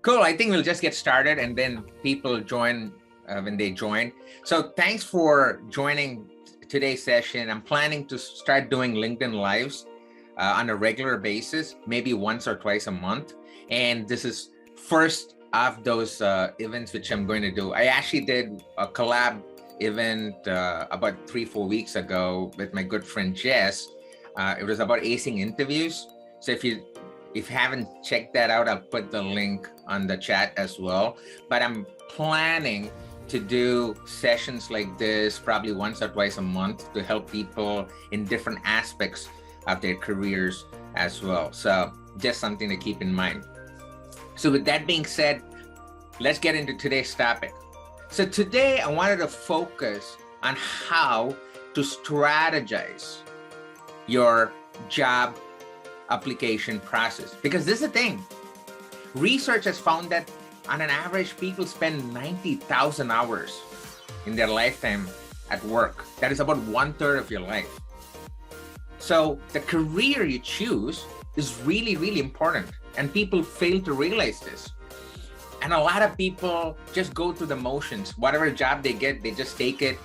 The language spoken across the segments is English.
Cool. I think we'll just get started and then people join when they join. So thanks for joining today's session. I'm planning to start doing LinkedIn Lives on a regular basis, maybe once or twice a month. And this is first of those events which I'm going to do. I actually did a collab event about 3-4 weeks ago with my good friend Jess. It was about acing interviews. So if you haven't checked that out, I'll put the link on the chat as well. But I'm planning to do sessions like this probably once or twice a month to help people in different aspects of their careers as well. So just something to keep in mind. So with that being said, let's get into today's topic. So today I wanted to focus on how to strategize your job application process, because this is the thing. Research has found that on an average, people spend 90,000 hours in their lifetime at work. That is about 1/3 of your life. So the career you choose is really, really important, and people fail to realize this. And a lot of people just go through the motions. Whatever job they get, they just take it,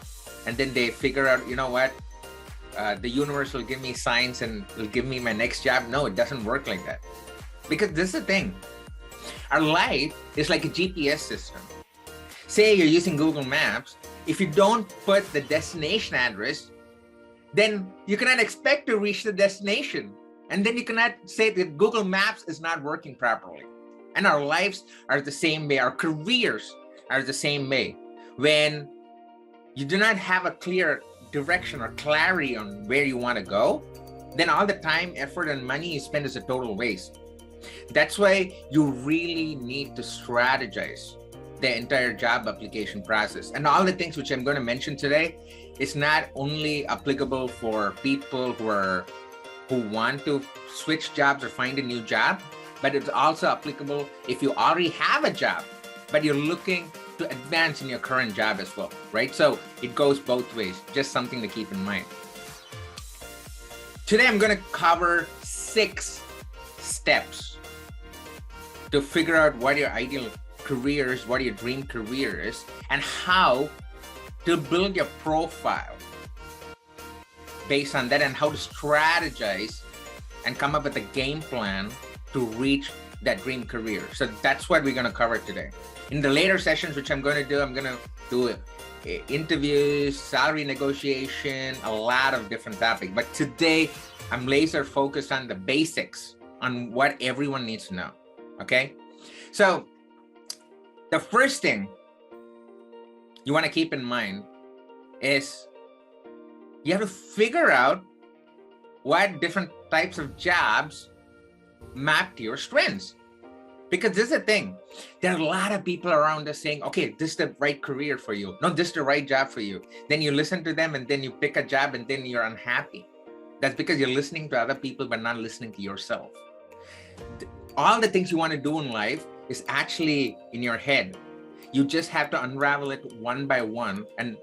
and then they figure out, you know what, the universe will give me signs and will give me my next job. No, it doesn't work like that. Because this is the thing. Our life is like a GPS system. Say you're using Google Maps. If you don't put the destination address, then you cannot expect to reach the destination. And then you cannot say that Google Maps is not working properly. And our lives are the same way. Our careers are the same way. When you do not have a clear direction or clarity on where you want to go, then all the time, effort, and money you spend is a total waste. That's why you really need to strategize the entire job application process. And all the things which I'm going to mention today is not only applicable for people who want to switch jobs or find a new job, but it's also applicable if you already have a job, but you're looking to advance in your current job as well, right? So it goes both ways, just something to keep in mind. Today, I'm going to cover 6 steps to figure out what your ideal career is, what your dream career is, and how to build your profile based on that, and how to strategize and come up with a game plan to reach that dream career. So that's what we're going to cover today. In the later sessions, which I'm going to do interviews, salary negotiation, a lot of different topics. But today, I'm laser focused on the basics, on what everyone needs to know. Okay? So the first thing you want to keep in mind is you have to figure out what different types of jobs map to your strengths. Because this is the thing. There are a lot of people around us saying, okay, this is the right career for you. No, this is the right job for you. Then you listen to them and then you pick a job and then you're unhappy. That's because you're listening to other people but not listening to yourself. All the things you want to do in life is actually in your head. You just have to unravel it one by one and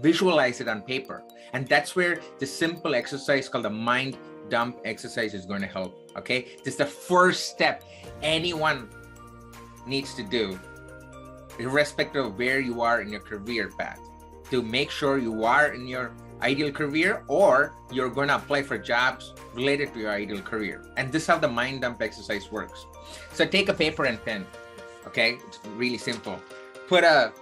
visualize it on paper. And that's where the simple exercise called the mind dump exercise is going to help. Okay, this is the first step anyone needs to do, irrespective of where you are in your career path, to make sure you are in your ideal career or you're going to apply for jobs related to your ideal career. And this is how the mind dump exercise works. So take a paper and pen. Okay, it's really simple. Put a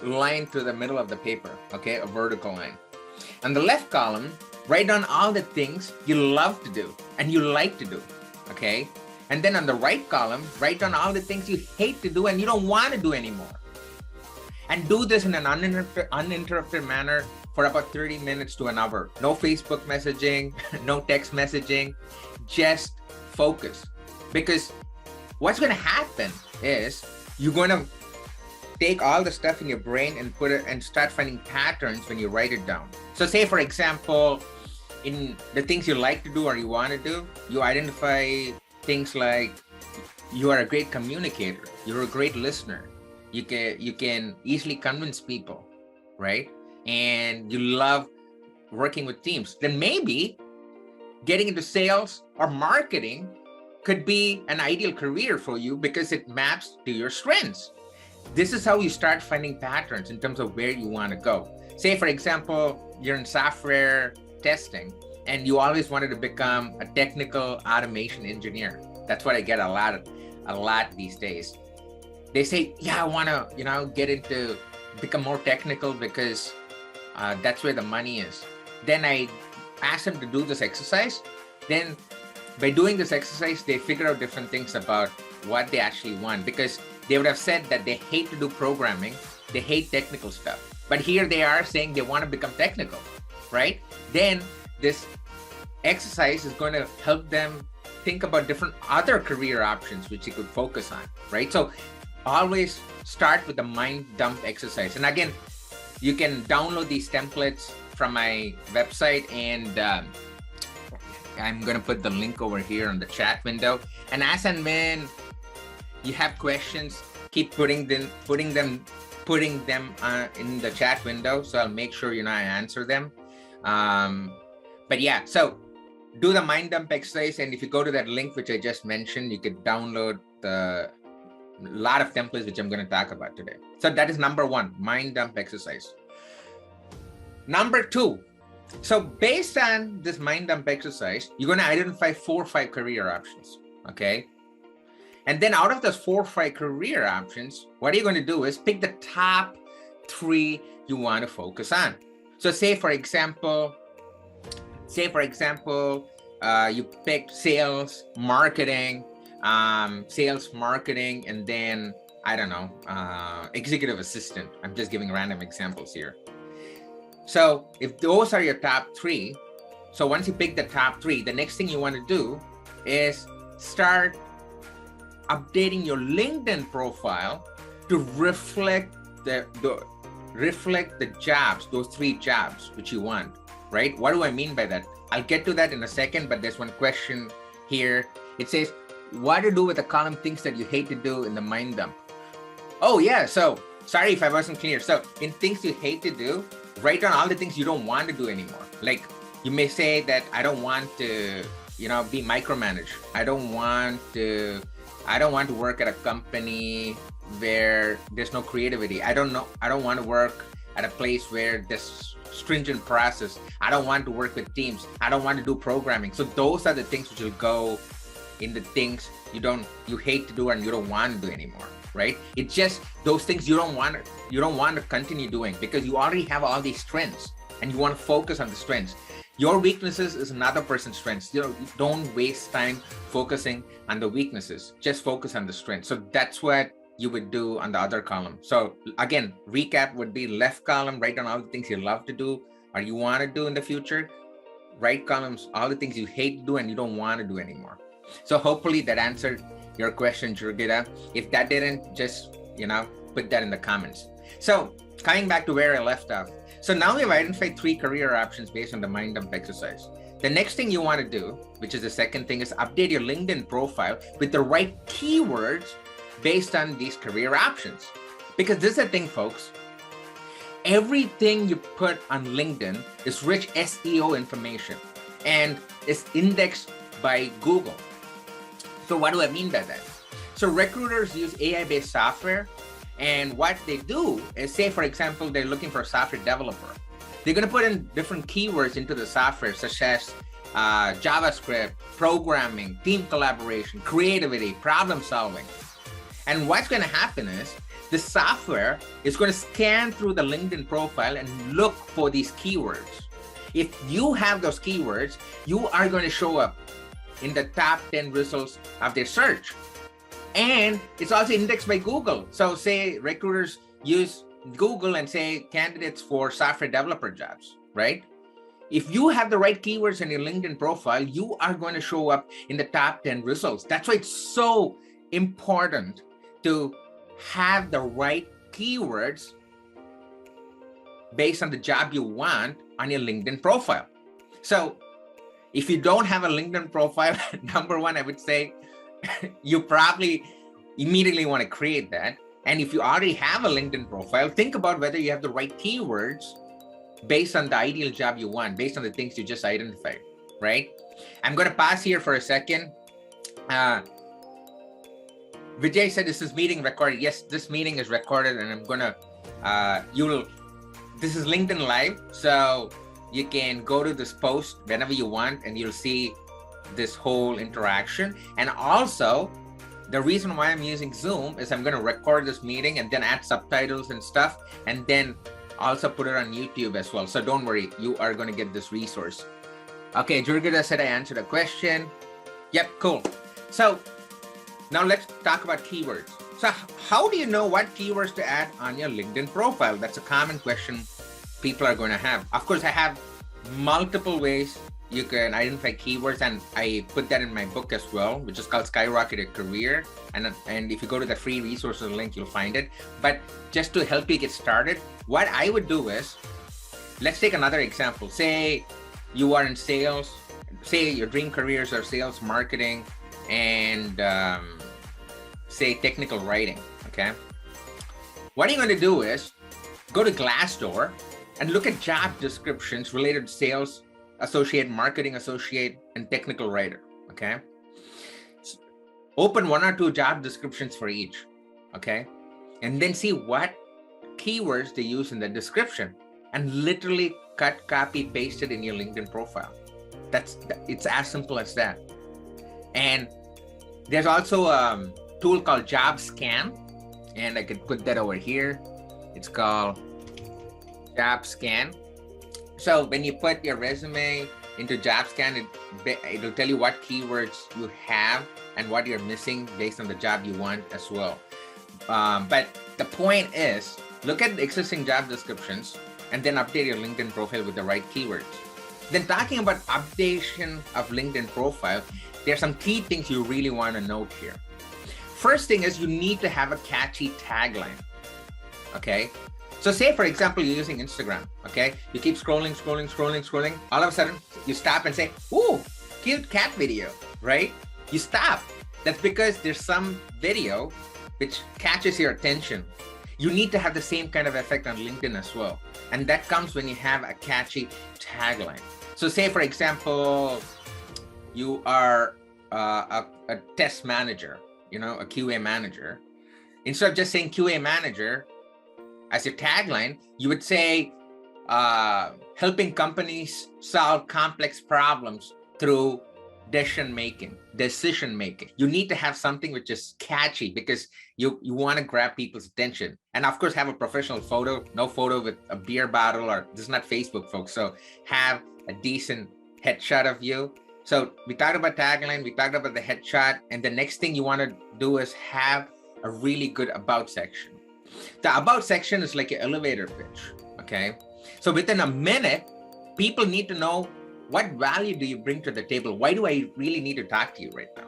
line to the middle of the paper, okay, a vertical line. On the left column, write down all the things you love to do and you like to do, okay? And then on the right column, write down all the things you hate to do and you don't want to do anymore. And do this in an uninterrupted manner for about 30 minutes to an hour. No Facebook messaging, no text messaging, just focus. Because what's going to happen is you're going to take all the stuff in your brain and put it and start finding patterns when you write it down. So say, for example, in the things you like to do or you want to do, you identify things like you are a great communicator, you're a great listener, you can easily convince people, right? And you love working with teams. Then maybe getting into sales or marketing could be an ideal career for you because it maps to your strengths. This is how you start finding patterns in terms of where you want to go. Say, for example, you're in software testing and you always wanted to become a technical automation engineer. That's what I get a lot these days. They say, yeah, I want to, become more technical because that's where the money is. Then I ask them to do this exercise. Then by doing this exercise, they figure out different things about what they actually want, because they would have said that they hate to do programming, they hate technical stuff. But here they are saying they want to become technical, right? Then this exercise is going to help them think about different other career options which you could focus on, right? So always start with the mind dump exercise. And again, you can download these templates from my website, and I'm going to put the link over here on the chat window. And as and when you have questions, keep putting them in the chat window, so I'll make sure I answer them. But yeah, so do the mind dump exercise, and if you go to that link which I just mentioned, you could download a lot of templates which I'm going to talk about today. So that is number one, mind dump exercise. Number two, so based on this mind dump exercise, you're going to identify 4 or 5 career options, okay? And then out of those 4 or 5 career options, what you're going to do is pick the top 3 you want to focus on. So say for example, you pick sales, marketing, and then, I don't know, executive assistant. I'm just giving random examples here. So if those are your top 3, so once you pick the top 3, the next thing you want to do is start updating your LinkedIn profile to reflect the jobs, those 3 jobs which you want, right? What do I mean by that? I'll get to that in a second, but there's one question here. It says, what to do with the column things that you hate to do in the mind dump? Oh yeah, so sorry if I wasn't clear. So in things you hate to do, write down all the things you don't want to do anymore. Like you may say that I don't want to, be micromanaged. I don't want to work at a company where there's no creativity. I don't want to work at a place where there's stringent process. I don't want to work with teams. I don't want to do programming. So those are the things which will go in the things you hate to do and you don't want to do anymore, right? It's just those things you don't want to continue doing because you already have all these strengths and you want to focus on the strengths. Your weaknesses is another person's strengths. Don't waste time focusing on the weaknesses. Just focus on the strengths. So that's what you would do on the other column. So again, recap would be left column, write down all the things you love to do or you want to do in the future. Right columns, all the things you hate to do and you don't want to do anymore. So hopefully that answered your question, Jurgita. If that didn't, just, put that in the comments. So coming back to where I left off. So now we've identified 3 career options based on the mind dump exercise. The next thing you want to do, which is the second thing, is update your LinkedIn profile with the right keywords based on these career options. Because this is the thing, folks. Everything you put on LinkedIn is rich SEO information and is indexed by Google. So what do I mean by that? So recruiters use AI-based software, and what they do is, say for example, they're looking for a software developer. They're going to put in different keywords into the software, such as JavaScript, programming, team collaboration, creativity, problem solving. And what's going to happen is the software is going to scan through the LinkedIn profile and look for these keywords. If you have those keywords, you are going to show up in the top 10 results of their search. And it's also indexed by Google. So say recruiters use Google and say candidates for software developer jobs, right? If you have the right keywords in your LinkedIn profile, you are going to show up in the top 10 results. That's why it's so important to have the right keywords based on the job you want on your LinkedIn profile. So if you don't have a LinkedIn profile, number one, I would say you probably immediately want to create that. And if you already have a LinkedIn profile, think about whether you have the right keywords based on the ideal job you want, based on the things you just identified, right? I'm going to pause here for a second Vijay said, is this meeting recorded? Yes, this meeting is recorded, and I'm gonna, this is LinkedIn Live, so you can go to this post whenever you want, and you'll see this whole interaction. And also, the reason why I'm using Zoom is I'm gonna record this meeting and then add subtitles and stuff, and then also put it on YouTube as well. So don't worry, you are gonna get this resource. Okay, Jurgita said I answered a question. Yep, cool. So now let's talk about keywords. So how do you know what keywords to add on your LinkedIn profile? That's a common question people are going to have. Of course, I have multiple ways you can identify keywords, and I put that in my book as well, which is called Skyrocket Your Career. And if you go to the free resources link, you'll find it. But just to help you get started, what I would do is, let's take another example. Say you are in sales, say your dream careers are sales, marketing, and say technical writing, okay? What you're going to do is go to Glassdoor and look at job descriptions related to sales associate, marketing associate, and technical writer, okay? Open 1 or 2 job descriptions for each, okay? And then see what keywords they use in the description, and literally cut, copy, paste it in your LinkedIn profile. It's as simple as that. And there's also a tool called Job Scan, and I could put that over here. It's called Job Scan. So when you put your resume into Job Scan, it'll tell you what keywords you have and what you're missing based on the job you want as well. But the point is, look at the existing job descriptions and then update your LinkedIn profile with the right keywords. Then talking about updation of LinkedIn profile, there's some key things you really want to note here. First thing is you need to have a catchy tagline, okay? So say, for example, you're using Instagram, okay? You keep scrolling. All of a sudden, you stop and say, ooh, cute cat video, right? You stop. That's because there's some video which catches your attention. You need to have the same kind of effect on LinkedIn as well. And that comes when you have a catchy tagline. So say, for example, you are a test manager, you know, a QA manager. Instead of just saying QA manager as your tagline, you would say, helping companies solve complex problems through decision making. You need to have something which is catchy because you want to grab people's attention. And of course, have a professional photo, no photo with a beer bottle, or this is not Facebook, folks. So have a decent headshot of you. So we talked about tagline, we talked about the headshot, and the next thing you want to do is have a really good about section. The about section is like an elevator pitch, okay? So within a minute, people need to know, what value do you bring to the table? Why do I really need to talk to you right now?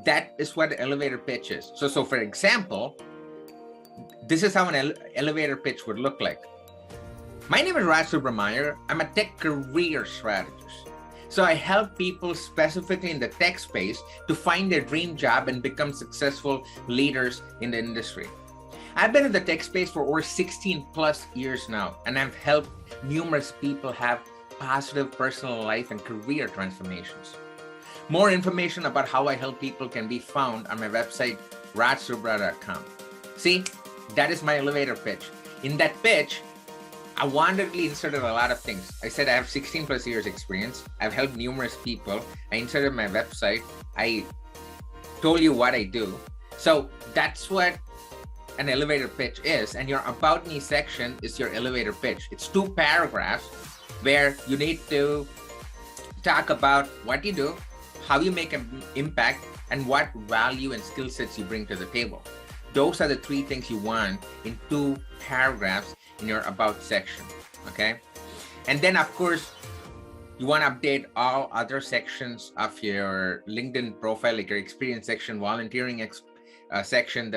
That is what the elevator pitch is. So for example, this is how an elevator pitch would look like. My name is Raj Subrameyer. I'm a tech career strategist. So I help people specifically in the tech space to find their dream job and become successful leaders in the industry. I've been in the tech space for over 16 plus years now, and I've helped numerous people have positive personal life and career transformations. More information about how I help people can be found on my website, rajsubra.com. See, that is my elevator pitch. In that pitch, I wantedly inserted a lot of things. I said I have 16 plus years experience. I've helped numerous people. I inserted my website. I told you what I do. So that's what an elevator pitch is. And your About Me section is your elevator pitch. It's 2 paragraphs where you need to talk about what you do, how you make an impact, and what value and skill sets you bring to the table. Those are the 3 things you want in 2 paragraphs in your About section, okay? And then, of course, you want to update all other sections of your LinkedIn profile, like your experience section, volunteering section,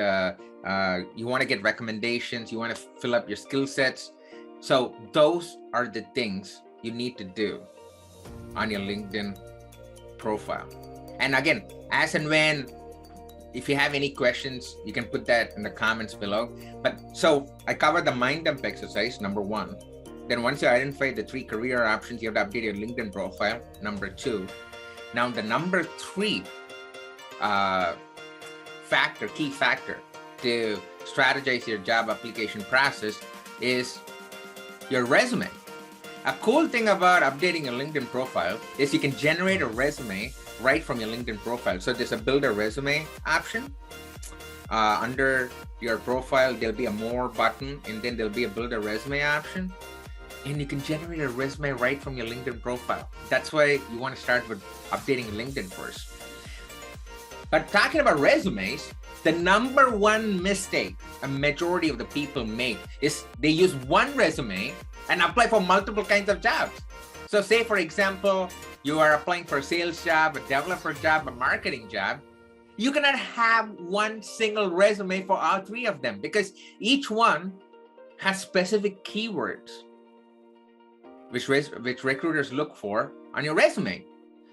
you want to get recommendations, you want to fill up your skill sets. So those are the things you need to do on your LinkedIn profile. And again, as and when, if you have any questions, you can put that in the comments below. But so I covered the mind dump exercise, number 1. Then once you identify the 3 career options, you have to update your LinkedIn profile, number 2. Now the number 3 key factor to strategize your job application process is your resume. A cool thing about updating your LinkedIn profile is you can generate a resume right from your LinkedIn profile. So there's a build a resume option. Under your profile, there'll be a more button, and then there'll be a build a resume option. And you can generate a resume right from your LinkedIn profile. That's why you want to start with updating LinkedIn first. But talking about resumes, the number one mistake a majority of the people make is they use one resume and apply for multiple kinds of jobs. So say, for example, you are applying for a sales job, a developer job, a marketing job. You cannot have one single resume for all three of them because each one has specific keywords which recruiters look for on your resume.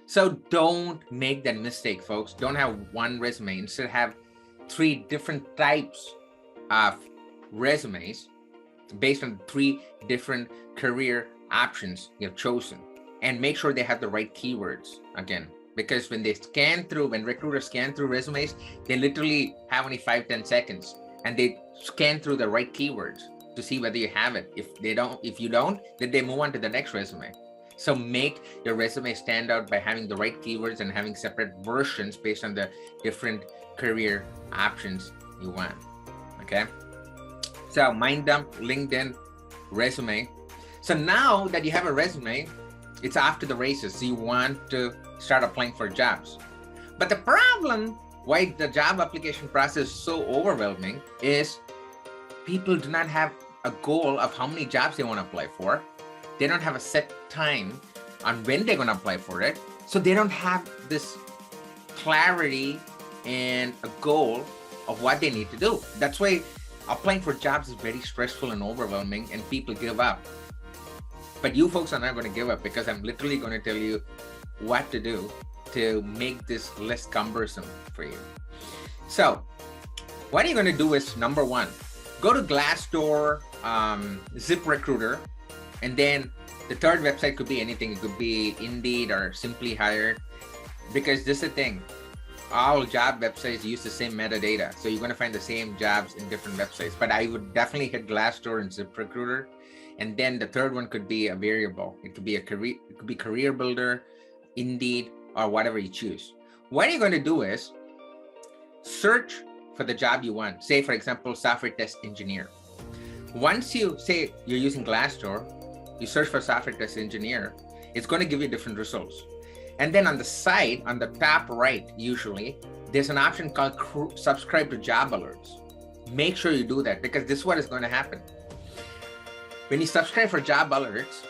So don't make that mistake, folks. Don't have one resume. Instead, have three different types of resumes based on three different career options you have chosen. And make sure they have the right keywords again. Because when recruiters scan through resumes, they literally have only 5-10 seconds and they scan through the right keywords to see whether you have it. If you don't, then they move on to the next resume. So make your resume stand out by having the right keywords and having separate versions based on the different career options you want. Okay. So mind dump, LinkedIn, resume. So now that you have a resume, it's off to the races. So you want to start applying for jobs. But the problem why the job application process is so overwhelming is people do not have a goal of how many jobs they want to apply for. They don't have a set time on when they're going to apply for it. So they don't have this clarity and a goal of what they need to do. That's why applying for jobs is very stressful and overwhelming and people give up. But you folks are not going to give up because I'm literally going to tell you what to do to make this less cumbersome for you. So what are you going to do is, number one, go to Glassdoor, ZipRecruiter, and then the third website could be anything. It could be Indeed or Simply Hired, because this is the thing. All job websites use the same metadata. So you're going to find the same jobs in different websites. But I would definitely hit Glassdoor and ZipRecruiter. And then the third one could be a variable. It could be Career Builder, Indeed, or whatever you choose. What you're going to do is search for the job you want. Say, for example, software test engineer. Once you say you're using Glassdoor, you search for software test engineer, it's going to give you different results. And then on the side, on the top right, usually, there's an option called subscribe to job alerts. Make sure you do that because this is what is going to happen. When you subscribe for job alerts,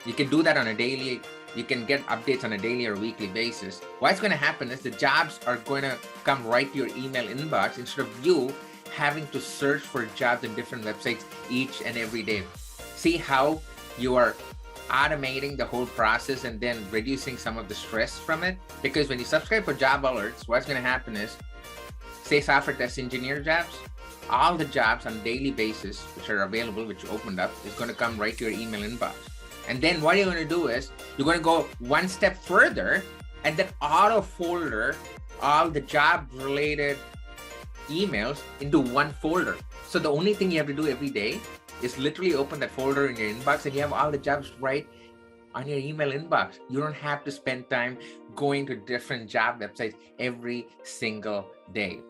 you can do that on a daily, you can get updates on a daily or weekly basis. What's going to happen is the jobs are going to come right to your email inbox instead of you having to search for jobs in different websites each and every day. See how you are automating the whole process and then reducing some of the stress from it? Because when you subscribe for job alerts, what's going to happen is, say software test engineer jobs, all the jobs on a daily basis which are available, which opened up, is going to come right to your email inbox. And then what you're going to do is you're going to go one step further and then auto folder all the job related emails into one folder. So the only thing you have to do every day is literally open that folder in your inbox and you have all the jobs right on your email inbox. You don't have to spend time going to different job websites every single day.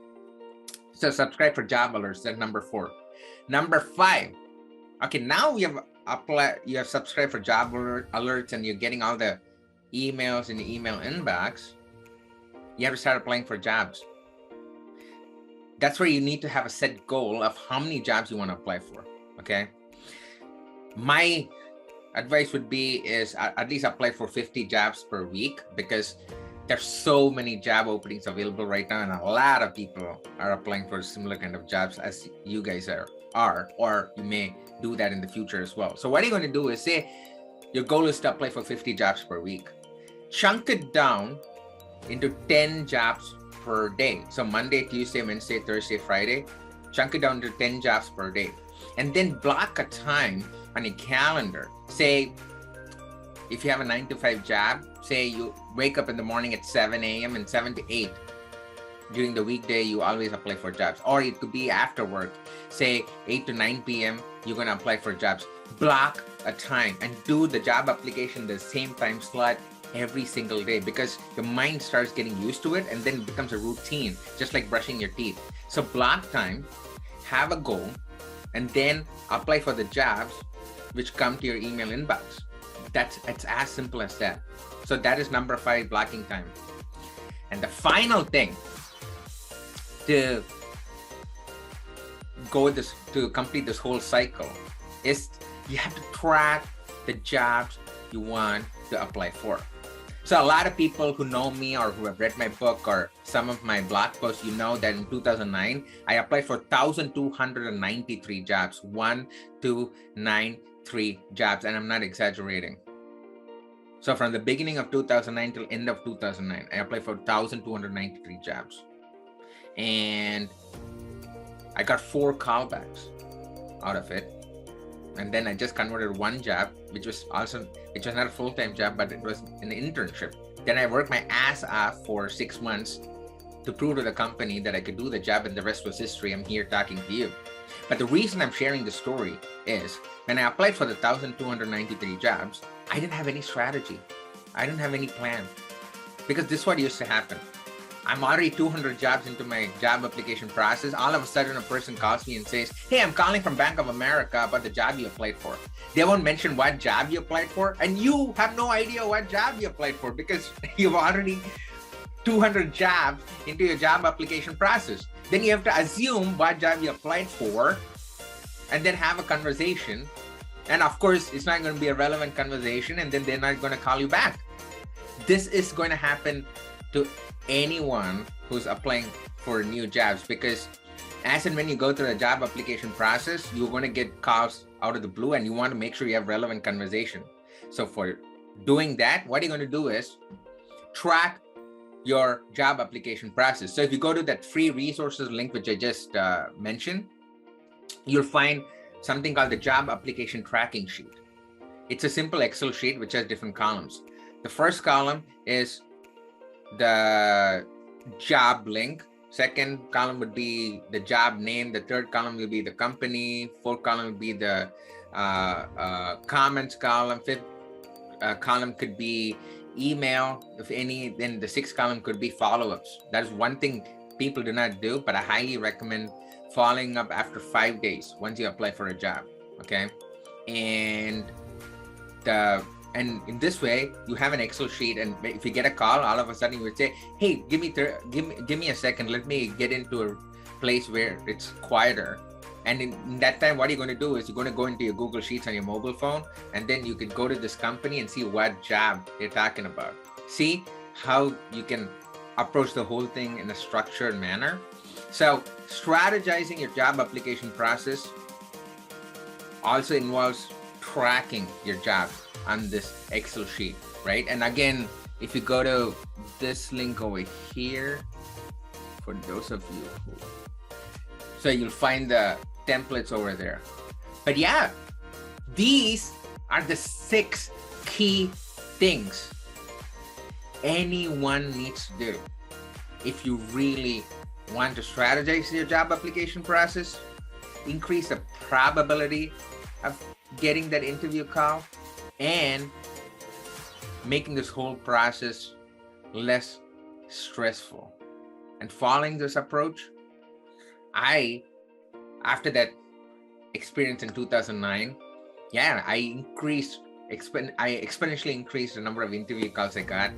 So subscribe for job alerts. That's number 4. Number 5. Okay, now you have subscribed for job alerts and you're getting all the emails in the email inbox. You have to start applying for jobs. That's where you need to have a set goal of how many jobs you want to apply for. Okay. My advice would be is at least apply for 50 jobs per week because there's so many job openings available right now and a lot of people are applying for similar kind of jobs as you guys are, or you may do that in the future as well. So what you're going to do is say your goal is to apply for 50 jobs per week. Chunk it down into 10 jobs per day. So Monday, Tuesday, Wednesday, Thursday, Friday, chunk it down to 10 jobs per day. And then block a time on your calendar. Say, if you have a 9 to 5 job, say you wake up in the morning at 7 a.m. and 7 to 8, during the weekday, you always apply for jobs, or it could be after work, say 8 to 9 p.m. You're going to apply for jobs. Block a time and do the job application the same time slot every single day, because your mind starts getting used to it and then it becomes a routine, just like brushing your teeth. So block time, have a goal, and then apply for the jobs which come to your email inbox. It's as simple as that. So that is number 5, blocking time. And the final thing to complete this whole cycle is you have to track the jobs you want to apply for. So a lot of people who know me or who have read my book or some of my blog posts, you know that in 2009, I applied for 1,293 jobs, 1,293 jobs, and I'm not exaggerating. So from the beginning of 2009 till end of 2009, I applied for 1,293 jobs. And I got 4 callbacks out of it. And then I just converted one job, which was not a full-time job, but it was an internship. Then I worked my ass off for 6 months to prove to the company that I could do the job, and the rest was history. I'm here talking to you. But the reason I'm sharing the story is when I applied for the 1,293 jobs, I didn't have any strategy. I didn't have any plan, because this is what used to happen. I'm already 200 jobs into my job application process. All of a sudden, a person calls me and says, hey, I'm calling from Bank of America about the job you applied for. They won't mention what job you applied for, and you have no idea what job you applied for because you've already 200 jobs into your job application process. Then you have to assume what job you applied for and then have a conversation. And of course, it's not going to be a relevant conversation, and then they're not going to call you back. This is going to happen to anyone who's applying for new jobs, because as and when you go through the job application process, you're going to get calls out of the blue, and you want to make sure you have relevant conversation. So for doing that, what you're going to do is track your job application process. So if you go to that free resources link, which I just mentioned, you'll find something called the job application tracking sheet. It's a simple Excel sheet which has different columns. The first column is the job link. Second column would be the job name. The third column will be the company. Fourth column would be the comments column. Fifth column could be email, if any. Then the sixth column could be follow-ups. That is one thing people do not do, but I highly recommend following up after 5 days once you apply for a job. Okay, and in this way, you have an Excel sheet, and if you get a call, all of a sudden you would say, hey, give me a second, let me get into a place where it's quieter. And in that time, what you're going to do is you're going to go into your Google Sheets on your mobile phone, and then you could go to this company and see what job they're talking about. See how you can approach the whole thing in a structured manner. So strategizing your job application process also involves tracking your job on this Excel sheet, right? And again, if you go to this link over here, for those of you so you'll find the templates over there. But yeah, these are the 6 key things anyone needs to do if you really want to strategize your job application process, increase the probability of getting that interview call, and making this whole process less stressful. And following this approach, after that experience in 2009, I exponentially increased the number of interview calls I got.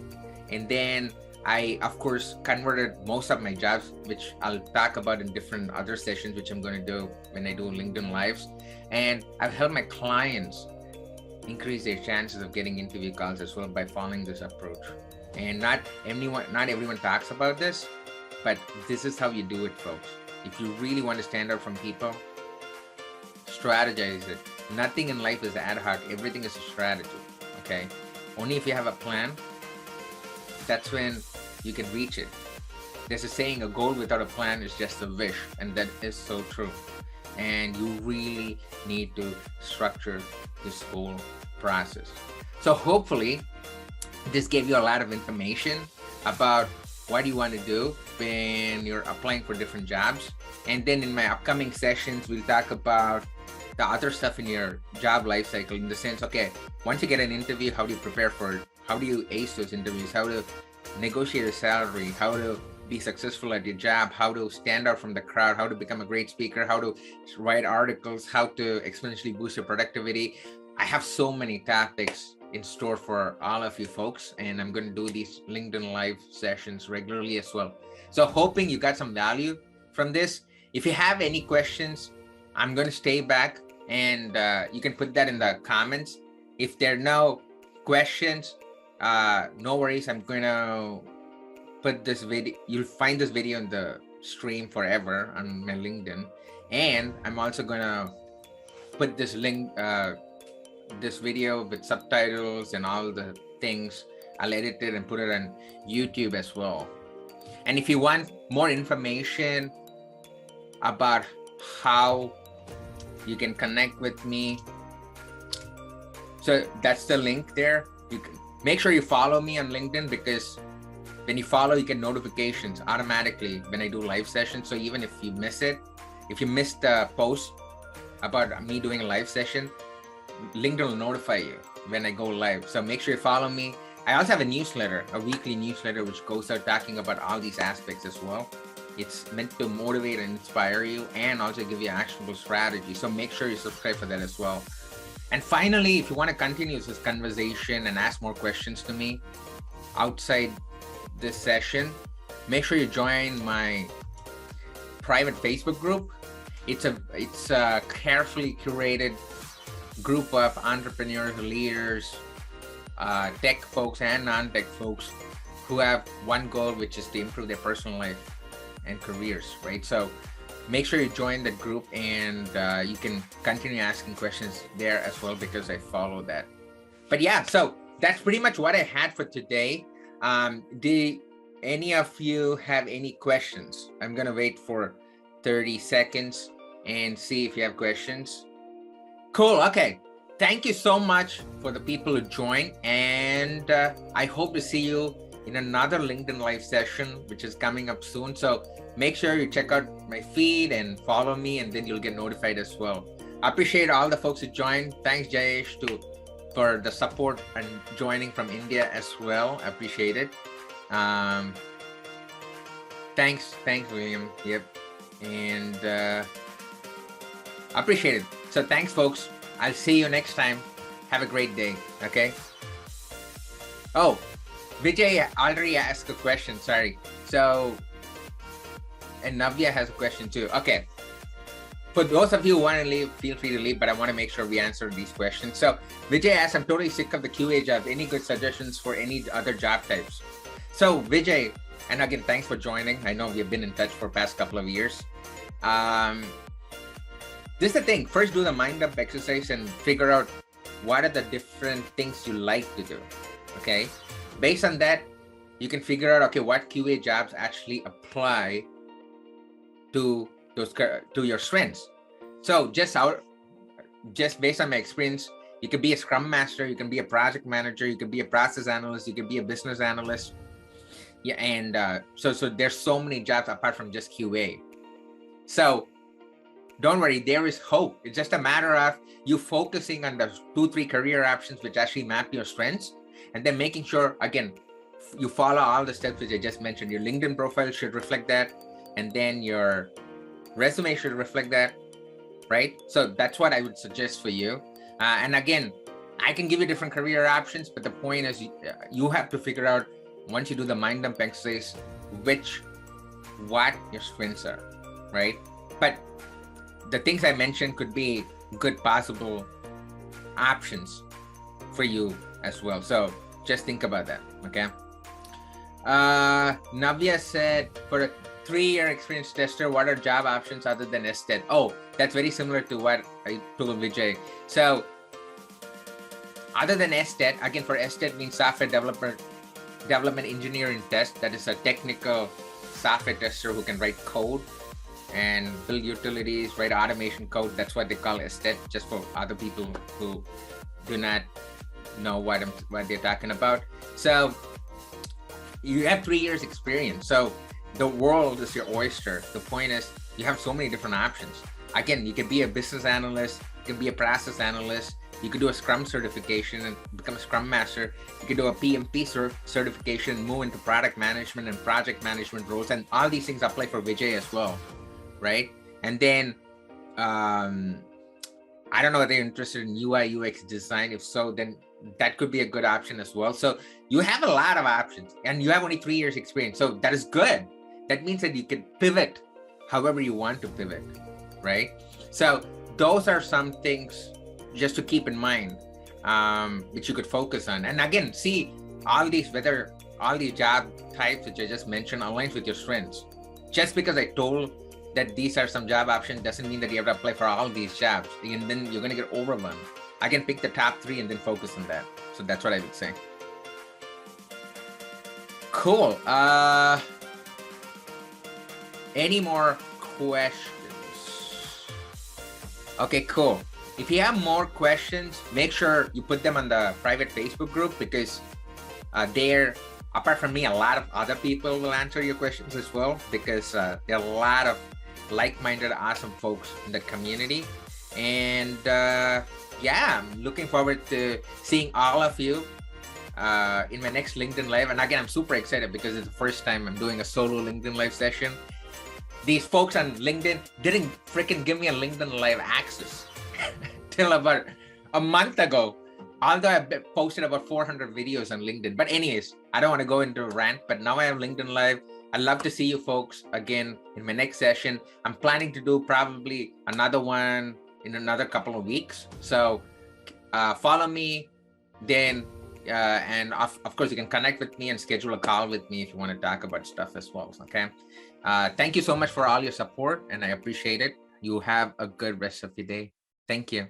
And then I, of course, converted most of my jobs, which I'll talk about in different other sessions, which I'm going to do when I do LinkedIn Lives. And I've helped my clients increase their chances of getting interview calls as well by following this approach. And not everyone talks about this, but this is how you do it, folks. If you really want to stand out from people, strategize it. Nothing in life is ad hoc. Everything is a strategy, okay? Only if you have a plan, that's when you can reach it. There's a saying, a goal without a plan is just a wish, and that is so true. And you really need to structure this whole process. So hopefully this gave you a lot of information about what do you want to do when you're applying for different jobs. And then in my upcoming sessions, we'll talk about the other stuff in your job life cycle, in the sense, okay, once you get an interview, how do you prepare for it? How do you ace those interviews? How to negotiate a salary? How to be successful at your job? How to stand out from the crowd? How to become a great speaker? How to write articles? How to exponentially boost your productivity? I have so many topics in store for all of you folks, and I'm going to do these LinkedIn live sessions regularly as well. So hoping you got some value from this. If you have any questions, I'm going to stay back, and you can put that in the comments. If there are no questions, no worries. I'm going to put this video. You'll find this video in the stream forever on my LinkedIn. And I'm also going to put this link, this video with subtitles and all the things. I'll edit it and put it on YouTube as well. And if you want more information about how you can connect with me, so that's the link there. You can make sure you follow me on LinkedIn, because when you follow, you get notifications automatically when I do live sessions. So even if you miss it, if you missed the post about me doing a live session, LinkedIn will notify you when I go live. So make sure you follow me. I also have a newsletter, a weekly newsletter, which goes out talking about all these aspects as well. It's meant to motivate and inspire you, and also give you actionable strategy. So make sure you subscribe for that as well. And finally, if you want to continue this conversation and ask more questions to me outside this session, make sure you join my private Facebook group. It's a carefully curated group of entrepreneurs, leaders, tech folks and non-tech folks who have one goal, which is to improve their personal life and careers, right? So make sure you join that group, and you can continue asking questions there as well, because I follow that. But yeah, so that's pretty much what I had for today. Do any of you have any questions? I'm gonna wait for 30 seconds and see if you have questions. Cool. Okay. Thank you so much for the people who joined, and I hope to see you in another LinkedIn live session, which is coming up soon. So make sure you check out my feed and follow me, and then you'll get notified as well. I appreciate all the folks who joined. Thanks, Jayesh, for the support and joining from India as well. I appreciate it. Thanks, William. Yep. And appreciate it. So thanks, folks. I'll see you next time. Have a great day. Okay. Oh, Vijay already asked a question. Sorry. So, and Navya has a question too. Okay. For those of you who want to leave, feel free to leave, but I want to make sure we answer these questions. So Vijay asks, I'm totally sick of the QA job. Any good suggestions for any other job types? So Vijay, and again, thanks for joining. I know we've been in touch for past couple of years. This is the thing. First, do the mind up exercise and figure out what are the different things you like to do. Okay. Based on that, you can figure out, okay, what QA jobs actually apply to your strengths. So just based on my experience, you can be a scrum master, you can be a project manager, you can be a process analyst, you can be a business analyst. Yeah. And so there's so many jobs apart from just QA. So don't worry, there is hope. It's just a matter of you focusing on the 2-3 career options which actually map your strengths, and then making sure, again, you follow all the steps which I just mentioned. Your LinkedIn profile should reflect that, and then your resume should reflect that, right? So that's what I would suggest for you. And again, I can give you different career options, but the point is you have to figure out, once you do the mind dump exercise, what your strengths are, right? But the things I mentioned could be good possible options for you as well. So just think about that, okay? Navya said, for a 3-year experienced tester, what are job options other than STED? Oh, that's very similar to what I told Vijay. So other than STED, again, for STED means software development engineering test. That is a technical software tester who can write code and build utilities, write automation code. That's what they call STED, just for other people who do not know what they're talking about. So you have 3 years experience. So the world is your oyster. The point is you have so many different options. Again, you can be a business analyst, you can be a process analyst, you could do a Scrum certification and become a Scrum Master. You could do a PMP certification, move into product management and project management roles. And all these things apply for Vijay as well, right? And then, I don't know if they're interested in UI, UX design. If so, then that could be a good option as well. So you have a lot of options and you have only 3 years experience. So that is good. That means that you can pivot however you want to pivot, right? So those are some things just to keep in mind, which you could focus on. And again, see all these, whether all these job types which I just mentioned aligns with your strengths. Just because I told that these are some job options doesn't mean that you have to apply for all these jobs, and then you're going to get overwhelmed. I can pick the top 3 and then focus on that. So that's what I would say. Cool. Any more questions? Okay, cool. If you have more questions, make sure you put them on the private Facebook group, because there, apart from me, a lot of other people will answer your questions as well, because there are a lot of like-minded, awesome folks in the community. And yeah, I'm looking forward to seeing all of you in my next LinkedIn Live. And again, I'm super excited because it's the first time I'm doing a solo LinkedIn Live session. These folks on LinkedIn didn't freaking give me a LinkedIn Live access till about a month ago, although I posted about 400 videos on LinkedIn. But anyways, I don't want to go into a rant, but now I have LinkedIn Live. I'd love to see you folks again in my next session. I'm planning to do probably another one in another couple of weeks. So follow me then. And of course, you can connect with me and schedule a call with me if you want to talk about stuff as well. Okay. Thank you so much for all your support, and I appreciate it. You have a good rest of your day. Thank you.